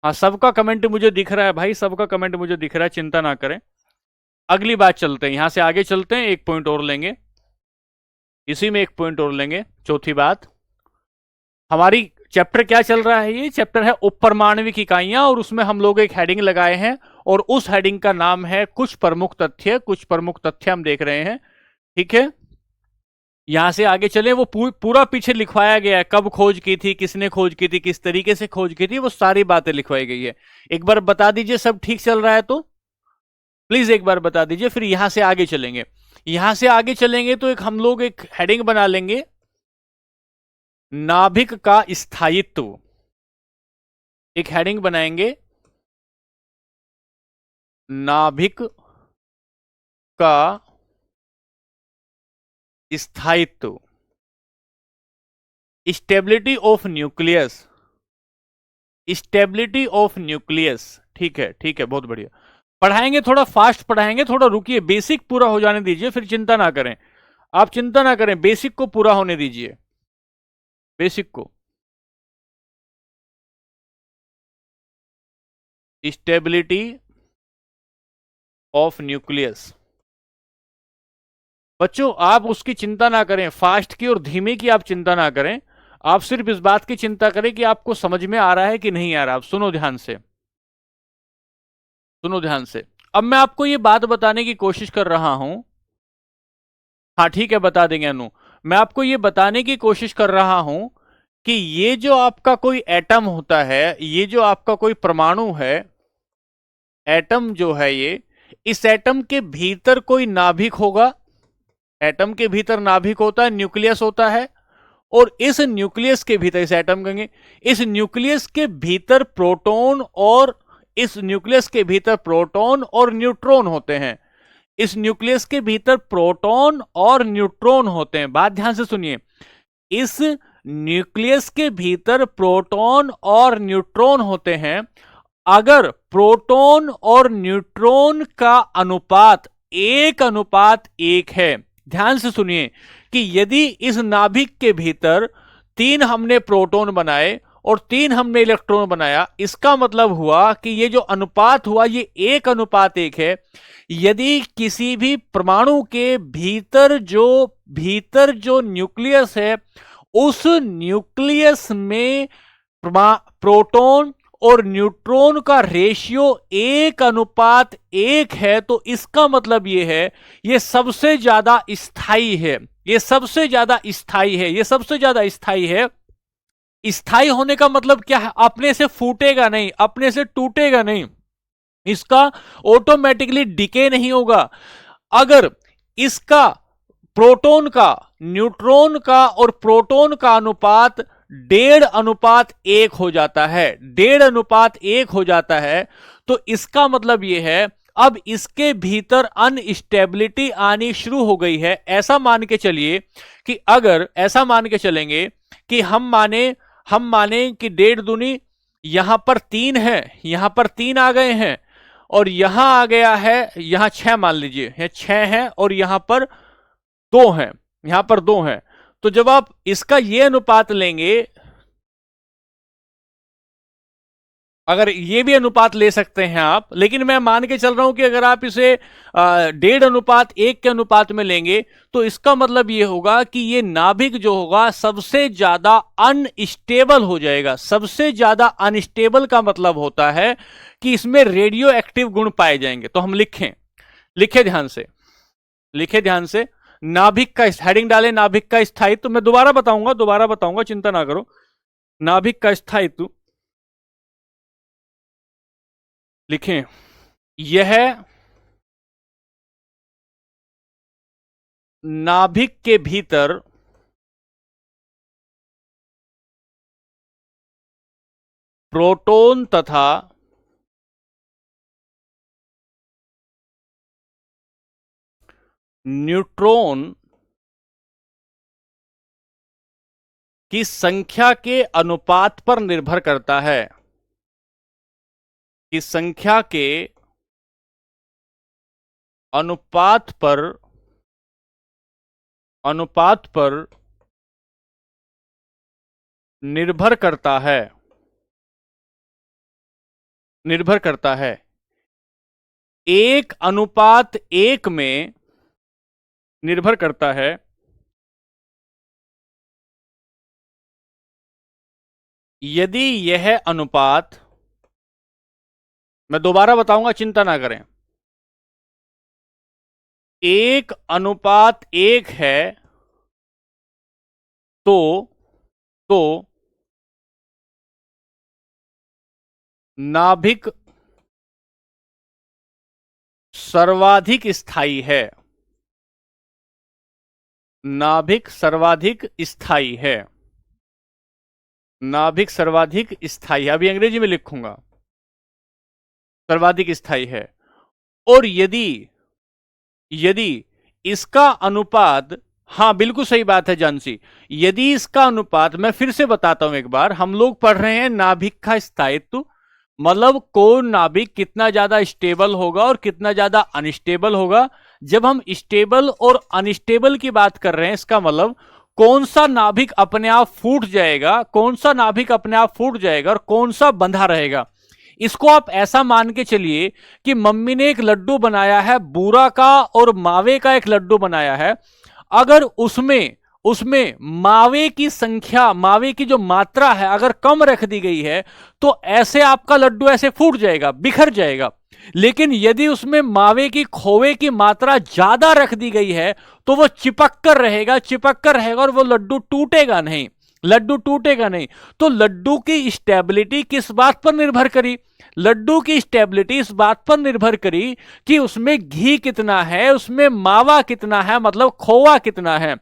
हाँ, सबका कमेंट मुझे दिख रहा है भाई, सबका कमेंट मुझे दिख रहा है, चिंता ना करें। अगली बात चलते हैं, यहां से आगे चलते हैं, एक पॉइंट और लेंगे, इसी में एक पॉइंट और लेंगे। चौथी बात, हमारी चैप्टर क्या चल रहा है, ये चैप्टर है उपपरमाणविक इकाइयां, और उसमें हम लोग एक हेडिंग लगाए हैं, और उस हेडिंग का नाम है कुछ प्रमुख तथ्य। कुछ प्रमुख तथ्य हम देख रहे हैं, ठीक है। यहां से आगे चले, वो पूरा पीछे लिखवाया गया है, कब खोज की थी, किसने खोज की थी, किस तरीके से खोज की थी, वो सारी बातें लिखवाई गई है। एक बार बता दीजिए सब ठीक चल रहा है तो प्लीज एक बार बता दीजिए, फिर यहां से आगे चलेंगे। यहां से आगे चलेंगे तो एक हम लोग एक हेडिंग बना लेंगे, नाभिक का स्थायित्व। एक हेडिंग बनाएंगे, नाभिक का स्थायित्व, stability of nucleus, stability of nucleus. ठीक है, ठीक है, बहुत बढ़िया। पढ़ाएंगे, थोड़ा फास्ट पढ़ाएंगे, थोड़ा रुकिए, बेसिक पूरा हो जाने दीजिए, फिर चिंता ना करें। आप चिंता ना करें, बेसिक को पूरा होने दीजिए, बेसिक को। Stability of nucleus. बच्चों आप उसकी चिंता ना करें, फास्ट की और धीमे की आप चिंता ना करें। आप सिर्फ इस बात की चिंता करें कि आपको समझ में आ रहा है कि नहीं आ रहा। आप सुनो ध्यान से, सुनो ध्यान से। अब मैं आपको ये बात बताने की कोशिश कर रहा हूं, हाँ ठीक है, बता देंगे अनु। मैं आपको ये बताने की कोशिश कर रहा हूं कि ये जो आपका कोई एटम होता है, ये जो आपका कोई परमाणु है, एटम जो है ये, इस एटम के भीतर कोई नाभिक होगा। एटम के भीतर नाभिक होता है, न्यूक्लियस होता है, और इस न्यूक्लियस के भीतर, इस एटम कहेंगे, इस न्यूक्लियस के भीतर प्रोटॉन और इस न्यूक्लियस के भीतर प्रोटॉन और न्यूट्रॉन होते हैं। इस न्यूक्लियस के भीतर प्रोटॉन और न्यूट्रॉन होते हैं। बात ध्यान से सुनिए, इस न्यूक्लियस के भीतर प्रोटॉन और न्यूट्रॉन होते हैं। अगर प्रोटॉन और न्यूट्रॉन का अनुपात 1:1 है, ध्यान से सुनिए, कि यदि इस नाभिक के भीतर 3 हमने प्रोटॉन बनाए और 3 हमने इलेक्ट्रॉन बनाया, इसका मतलब हुआ कि ये जो अनुपात हुआ ये 1:1 है। यदि किसी भी परमाणु के भीतर जो न्यूक्लियस है, उस न्यूक्लियस में प्रोटॉन और न्यूट्रॉन का रेशियो 1:1 है, तो इसका मतलब यह है ये सबसे ज्यादा स्थायी है, ये सबसे ज्यादा स्थायी है, ये सबसे ज्यादा स्थायी है। स्थायी होने का मतलब क्या है? अपने से फूटेगा नहीं, अपने से टूटेगा नहीं, इसका ऑटोमेटिकली डिके नहीं होगा। अगर इसका प्रोटॉन का, न्यूट्रॉन का और प्रोटॉन का अनुपात 1:1 हो जाता है, 1:1 हो जाता है, तो इसका मतलब यह है अब इसके भीतर अनस्टेबिलिटी आनी शुरू हो गई है। ऐसा मान के चलिए कि अगर ऐसा मान के चलेंगे कि हम माने कि 1.5 यहां पर 3 है, यहां पर 3 आ गए हैं, और यहां आ गया है, यहां 6 मान लीजिए, यहां 6 है और यहां पर 2 है, यहां पर 2 है। तो जब आप इसका ये अनुपात लेंगे, अगर ये भी अनुपात ले सकते हैं आप, लेकिन मैं मान के चल रहा हूं कि अगर आप इसे 1:1 के अनुपात में लेंगे, तो इसका मतलब ये होगा कि ये नाभिक जो होगा सबसे ज्यादा अनस्टेबल हो जाएगा। सबसे ज्यादा अनस्टेबल का मतलब होता है कि इसमें रेडियो एक्टिव गुण पाए जाएंगे। तो हम लिखे ध्यान से, लिखे ध्यान से, नाभिक का हेडिंग डाले, नाभिक का स्थायित्व। मैं दोबारा बताऊंगा, चिंता ना करो। नाभिक का स्थायित्व लिखें, यह नाभिक के भीतर प्रोटॉन तथा न्यूट्रॉन की संख्या के अनुपात पर निर्भर करता है, कि संख्या के अनुपात पर निर्भर करता है। निर्भर करता है, 1:1 में निर्भर करता है यदि यह अनुपात, मैं दोबारा बताऊंगा, चिंता ना करें, 1:1 है तो तो नाभिक सर्वाधिक स्थायी है। नाभिक सर्वाधिक स्थायी है। नाभिक सर्वाधिक स्थायी, अभी अंग्रेजी में लिखूंगा, सर्वाधिक स्थायी है। और यदि यदि इसका अनुपात, हां बिल्कुल सही बात है जानसी, यदि इसका अनुपात, मैं फिर से बताता हूं एक बार, हम लोग पढ़ रहे हैं नाभिक का स्थायित्व, मतलब कौन नाभिक कितना ज्यादा स्टेबल होगा और कितना ज्यादा अनस्टेबल होगा। जब हम स्टेबल और अनस्टेबल की बात कर रहे हैं, इसका मतलब कौन सा नाभिक अपने आप फूट जाएगा, कौन सा नाभिक अपने आप फूट जाएगा और कौन सा बंधा रहेगा। इसको आप ऐसा मान के चलिए कि मम्मी ने एक लड्डू बनाया है, बूरा का और मावे का एक लड्डू बनाया है। अगर उसमें उसमें मावे की संख्या, मावे की जो मात्रा है अगर कम रख दी गई है, तो ऐसे आपका लड्डू ऐसे फूट जाएगा, बिखर जाएगा। लेकिन यदि उसमें मावे की, खोवे की मात्रा ज्यादा रख दी गई है, तो वो चिपक कर रहेगा, चिपक कर रहेगा और वो लड्डू टूटेगा नहीं, लड्डू टूटेगा नहीं। तो लड्डू की स्टेबिलिटी किस बात पर निर्भर करी? लड्डू की स्टेबिलिटी इस बात पर निर्भर करी कि उसमें घी कितना है, उसमें मावा कितना है, मतलब खोवा कितना है।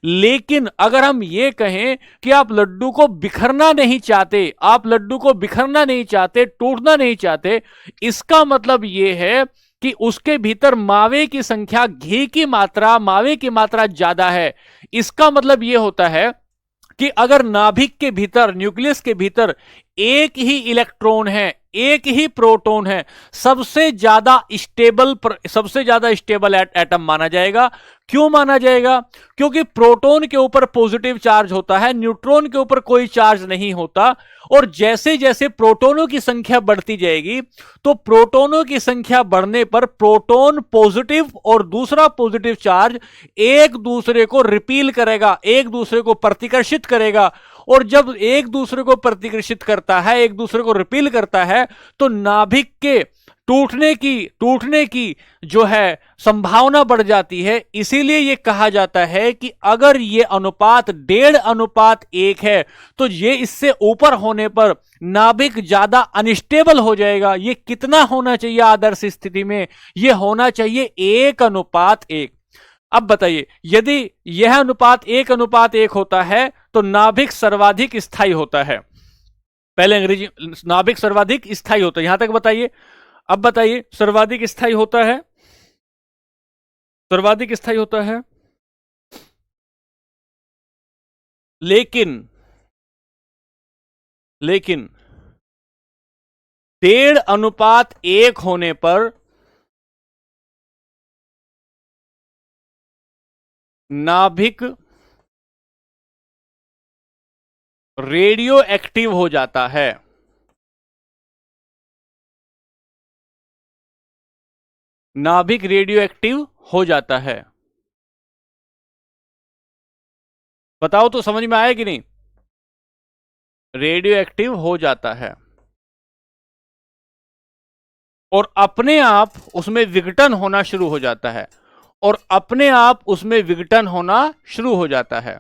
लेकिन अगर हम ये कहें कि आप लड्डू को बिखरना नहीं चाहते, आप लड्डू को बिखरना नहीं चाहते, टूटना नहीं चाहते, इसका मतलब यह है कि उसके भीतर मावे की संख्या, घी की मात्रा, मावे की मात्रा ज्यादा है। इसका मतलब यह होता है कि अगर नाभिक के भीतर, न्यूक्लियस के भीतर एक ही इलेक्ट्रॉन है, एक ही प्रोटॉन है, सबसे ज्यादा स्टेबल एटम माना जाएगा। क्यों माना जाएगा? क्योंकि प्रोटॉन के ऊपर पॉजिटिव चार्ज होता है, न्यूट्रॉन के ऊपर कोई चार्ज नहीं होता। और जैसे जैसे प्रोटॉनों की संख्या बढ़ती जाएगी, तो प्रोटॉनों की संख्या बढ़ने पर प्रोटॉन पॉजिटिव और दूसरा पॉजिटिव चार्ज एक दूसरे को रिपील करेगा, एक दूसरे को प्रतिकर्षित करेगा। और जब एक दूसरे को प्रतिकर्षित करता है, एक दूसरे को रिपील करता है, तो नाभिक के टूटने की जो है संभावना बढ़ जाती है। इसीलिए यह कहा जाता है कि अगर यह अनुपात 1.5:1 है, तो यह इससे ऊपर होने पर नाभिक ज्यादा अनस्टेबल हो जाएगा। यह कितना होना चाहिए आदर्श स्थिति में? यह होना चाहिए 1:1। अब बताइए, यदि यह अनुपात 1:1 होता है, तो नाभिक सर्वाधिक स्थायी होता है। पहले अंग्रेजी, नाभिक सर्वाधिक स्थायी होता है, यहां तक बताइए। अब बताइए, सर्वाधिक स्थायी होता है, सर्वाधिक स्थायी होता है, लेकिन लेकिन 1:1 होने पर नाभिक रेडियो एक्टिव हो जाता है। नाभिक रेडियो एक्टिव हो जाता है। बताओ तो समझ में आया कि नहीं? रेडियो एक्टिव हो जाता है और अपने आप उसमें विघटन होना शुरू हो जाता है, और अपने आप उसमें विघटन होना शुरू हो जाता है,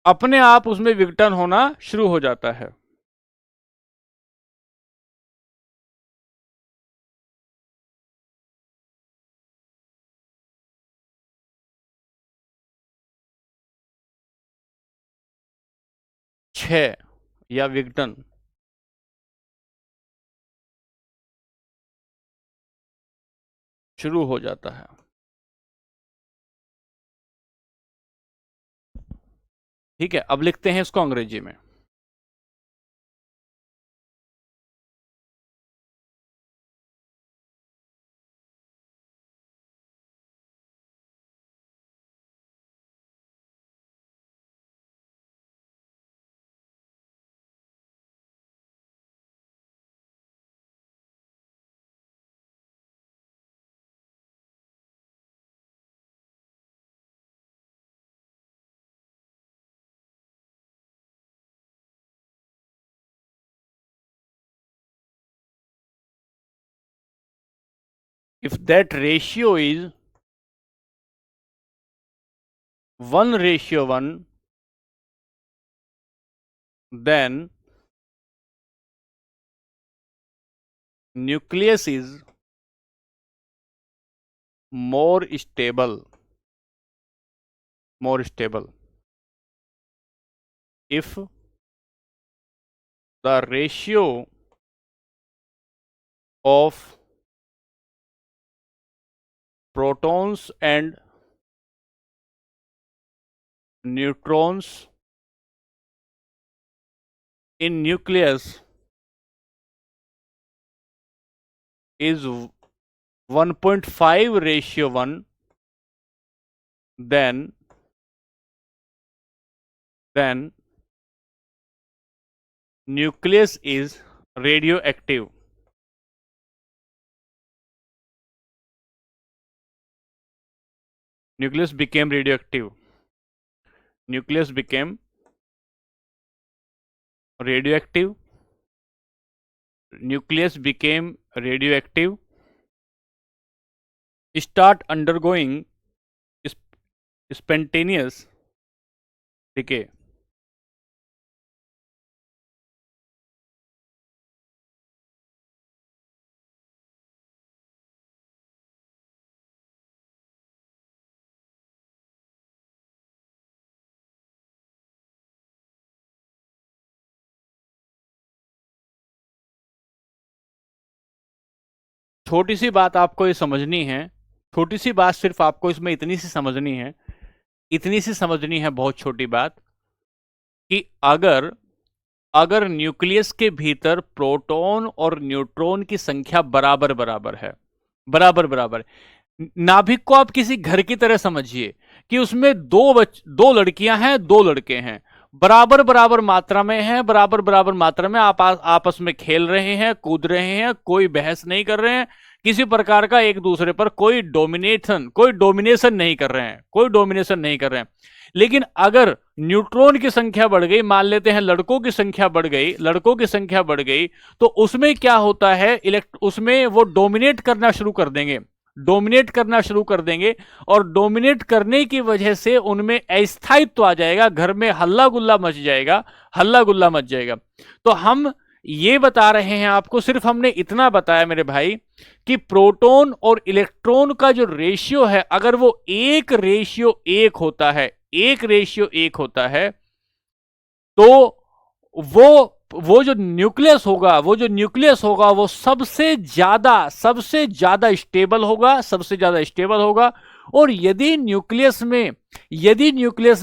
अपने आप उसमें विघटन होना शुरू हो जाता है। छह, या विघटन शुरू हो जाता है। ठीक है, अब लिखते हैं इसको अंग्रेजी में। if that ratio is 1:1, then nucleus is more stable. If the ratio of protons and neutrons in nucleus is 1.5:1, then nucleus is radioactive. Nucleus became radioactive. Nucleus became radioactive. Nucleus became radioactive. Start undergoing spontaneous decay. छोटी सी बात आपको ये समझनी है, छोटी सी बात सिर्फ आपको इसमें इतनी सी समझनी है, बहुत छोटी बात, कि अगर अगर न्यूक्लियस के भीतर प्रोटॉन और न्यूट्रॉन की संख्या बराबर बराबर है, नाभिक को आप किसी घर की तरह समझिए कि उसमें दो लड़कियां हैं, दो लड़के हैं, बराबर बराबर मात्रा में हैं, बराबर बराबर मात्रा में आप आपस में खेल रहे हैं, कूद रहे हैं, कोई बहस नहीं कर रहे हैं, किसी प्रकार का एक दूसरे पर कोई डोमिनेशन नहीं कर रहे हैं। लेकिन अगर न्यूट्रॉन की संख्या बढ़ गई, मान लेते हैं लड़कों की संख्या बढ़ गई, तो उसमें क्या होता है, उसमें वो डोमिनेट करना शुरू कर देंगे, और डोमिनेट करने की वजह से उनमें अस्थायित्व आ जाएगा, घर में हल्ला गुल्ला मच जाएगा। तो हम ये बता रहे हैं आपको, सिर्फ हमने इतना बताया मेरे भाई कि प्रोटॉन और इलेक्ट्रॉन का जो रेशियो है, अगर वो 1:1 होता है, तो वो जो न्यूक्लियस होगा वो सबसे ज्यादा स्टेबल होगा। और यदि न्यूक्लियस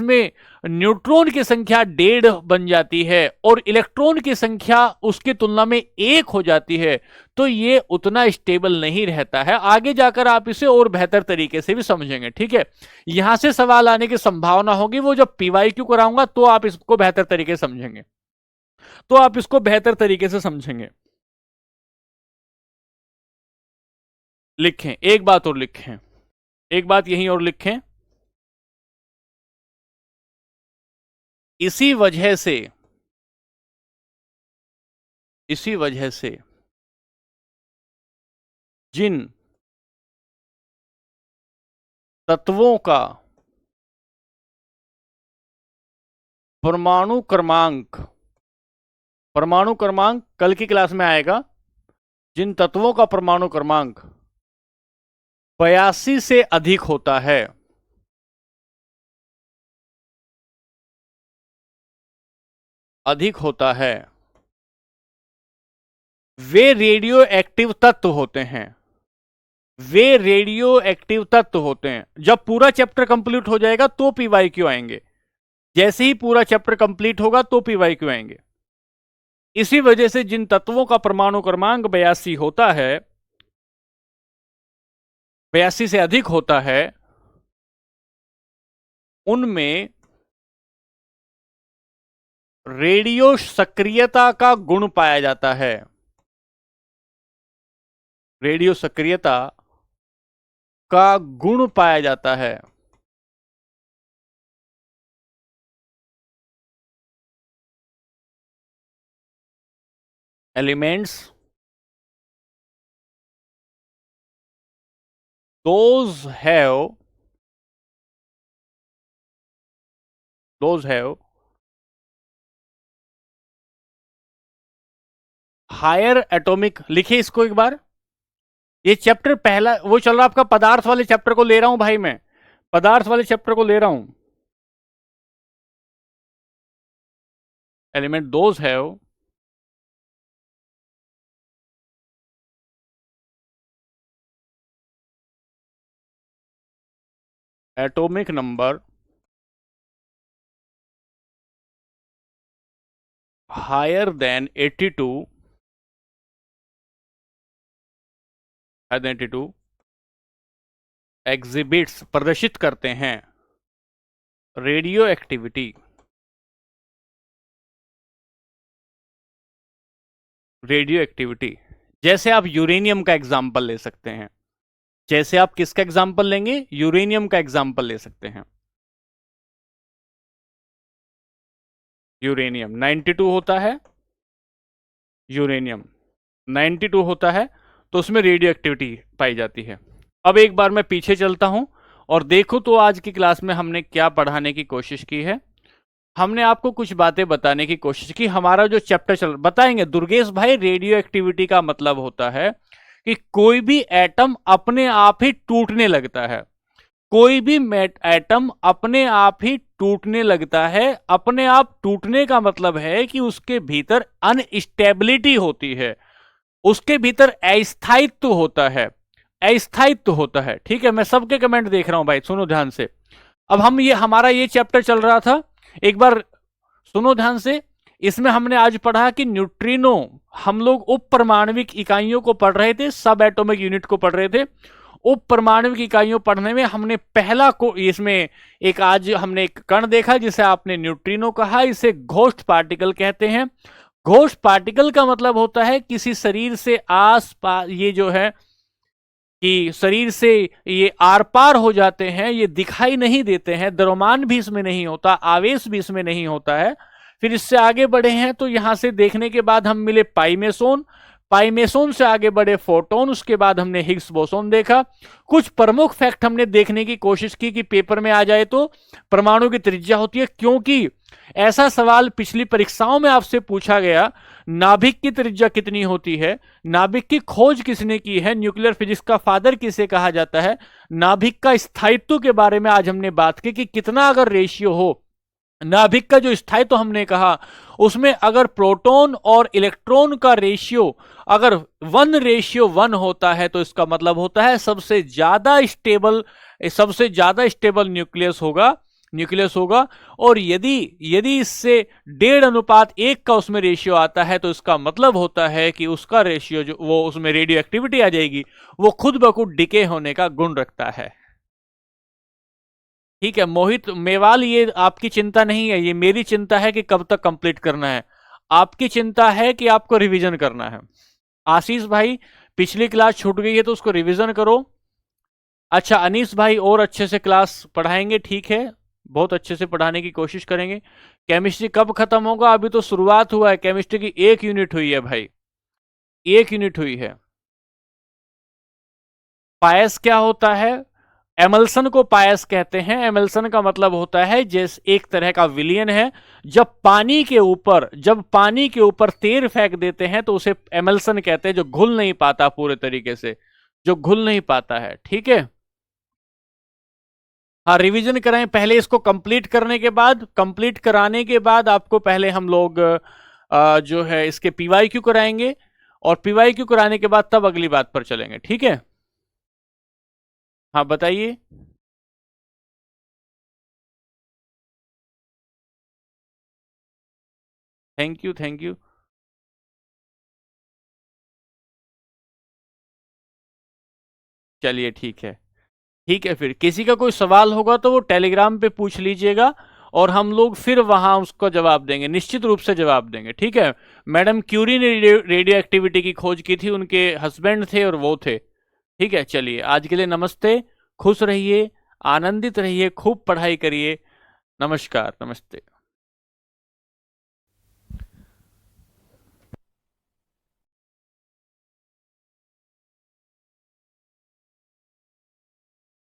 में न्यूट्रॉन की संख्या 1.5 बन जाती है और इलेक्ट्रॉन की संख्या उसकी तुलना में 1 हो जाती है, तो ये उतना स्टेबल नहीं रहता है। आगे जाकर आप इसे और बेहतर तरीके से भी समझेंगे, ठीक है। यहां से सवाल आने की संभावना होगी, वो जब पीवाईक्यू कराऊंगा तो आप इसको बेहतर तरीके से समझेंगे। लिखें, एक बात यहीं और लिखें, इसी वजह से जिन तत्वों का परमाणु क्रमांक कल की क्लास में आएगा, जिन तत्वों का परमाणु क्रमांक 82 से अधिक होता है, वे रेडियो एक्टिव तत्व होते हैं। जब पूरा चैप्टर कंप्लीट हो जाएगा तो पीवाईक्यू आएंगे, जैसे ही पूरा चैप्टर कंप्लीट होगा तो पीवाईक्यू आएंगे। इसी वजह से जिन तत्वों का परमाणु क्रमांक 82 से अधिक होता है, उनमें रेडियो सक्रियता का गुण पाया जाता है। रेडियो सक्रियता का गुण पाया जाता है। Elements those have higher atomic, लिखिए इसको एक बार। ये चैप्टर पहला वो चल रहा है आपका, पदार्थ वाले चैप्टर को ले रहा हूं भाई मैं, पदार्थ वाले चैप्टर को ले रहा हूं। Element those have atomic number higher than 82 exhibits प्रदर्शित करते हैं रेडियो एक्टिविटी जैसे आप यूरेनियम का एग्जाम्पल ले सकते हैं, जैसे आप किसका एग्जाम्पल लेंगे, यूरेनियम का एग्जाम्पल ले सकते हैं। यूरेनियम 92 होता है, यूरेनियम 92 होता है, तो उसमें रेडियो एक्टिविटी पाई जाती है। अब एक बार मैं पीछे चलता हूं और देखो तो आज की क्लास में हमने क्या पढ़ाने की कोशिश की है। हमने आपको कुछ बातें बताने की कोशिश की। हमारा जो चैप्टर चल बताएंगे दुर्गेश भाई, रेडियो एक्टिविटी का मतलब होता है कि कोई भी एटम अपने आप ही टूटने लगता है, कोई भी एटम अपने आप ही टूटने लगता है। अपने आप टूटने का मतलब है कि उसके भीतर अनस्टेबिलिटी होती है, उसके भीतर अस्थायित्व होता है, अस्थायित्व होता है। ठीक है, मैं सबके कमेंट देख रहा हूं भाई, सुनो ध्यान से। अब हम ये हमारा ये चैप्टर चल रहा था, एक बार सुनो ध्यान से। इसमें हमने आज पढ़ा कि न्यूट्रिनो, हम लोग उप परमाणविक इकाइयों को पढ़ रहे थे, सब एटॉमिक यूनिट को पढ़ रहे थे। उप परमाणविक इकाइयों पढ़ने में हमने पहला को इसमें एक आज हमने एक कण देखा जिसे आपने न्यूट्रिनो कहा, इसे घोस्ट पार्टिकल कहते हैं। घोस्ट पार्टिकल का मतलब होता है किसी शरीर से आस पास, ये जो है कि शरीर से ये आर पार हो जाते हैं, ये दिखाई नहीं देते हैं, द्रव्यमान भी इसमें नहीं होता, आवेश भी इसमें नहीं होता है। फिर इससे आगे बढ़े हैं तो यहां से देखने के बाद हम मिले पाइमेसोन, पाइमेसोन से आगे बढ़े फोटोन, उसके बाद हमने हिग्स बोसोन देखा। कुछ प्रमुख फैक्ट हमने देखने की कोशिश की कि पेपर में आ जाए तो परमाणु की त्रिज्या होती है, क्योंकि ऐसा सवाल पिछली परीक्षाओं में आपसे पूछा गया, नाभिक की त्रिज्या कितनी होती है, नाभिक की खोज किसने की है, न्यूक्लियर फिजिक्स का फादर किसे कहा जाता है, नाभिक का स्थायित्व के बारे में आज हमने बात की कि कितना अगर रेशियो हो, नाभिक का जो स्थायित्व हमने कहा उसमें अगर प्रोटॉन और इलेक्ट्रॉन का रेशियो अगर 1:1 होता है तो इसका मतलब होता है सबसे ज्यादा स्टेबल न्यूक्लियस होगा। और यदि इससे 1.5:1 का उसमें रेशियो आता है तो इसका मतलब होता है कि उसका रेशियो जो वो उसमें रेडियो एक्टिविटी आ जाएगी, वो खुद ब खुद डिके होने का गुण रखता है। ठीक है मोहित मेवाल, ये आपकी चिंता नहीं है, ये मेरी चिंता है कि कब तक कंप्लीट करना है, आपकी चिंता है कि आपको रिवीजन करना है। आशीष भाई, पिछली क्लास छूट गई है तो उसको रिवीजन करो। अच्छा अनीस भाई और अच्छे से क्लास पढ़ाएंगे, ठीक है, बहुत अच्छे से पढ़ाने की कोशिश करेंगे। केमिस्ट्री कब खत्म होगा, अभी तो शुरुआत हुआ है, केमिस्ट्री की 1 यूनिट हुई है भाई, 1 यूनिट हुई है। पायस क्या होता है, एमल्सन को पायस कहते हैं। एमल्सन का मतलब होता है जैसे एक तरह का विलियन है, जब पानी के ऊपर तेल फेंक देते हैं तो उसे एमल्सन कहते हैं, जो घुल नहीं पाता पूरे तरीके से, जो घुल नहीं पाता है। ठीक है, हाँ रिवीजन कराएं पहले इसको, कंप्लीट कराने के बाद आपको पहले हम लोग जो है इसके पीवाईक्यू कराएंगे, और पीवाईक्यू कराने के बाद तब अगली बात पर चलेंगे। ठीक है, हाँ बताइए। Thank you thank you. चलिए ठीक है, ठीक है, फिर किसी का कोई सवाल होगा तो वो टेलीग्राम पे पूछ लीजिएगा और हम लोग फिर वहां उसको जवाब देंगे, निश्चित रूप से जवाब देंगे। ठीक है, मैडम क्यूरी ने रेडियो एक्टिविटी की खोज की थी, उनके हस्बैंड थे और वो थे। ठीक है, चलिए आज के लिए नमस्ते, खुश रहिए, आनंदित रहिए, खूब पढ़ाई करिए, नमस्कार, नमस्ते।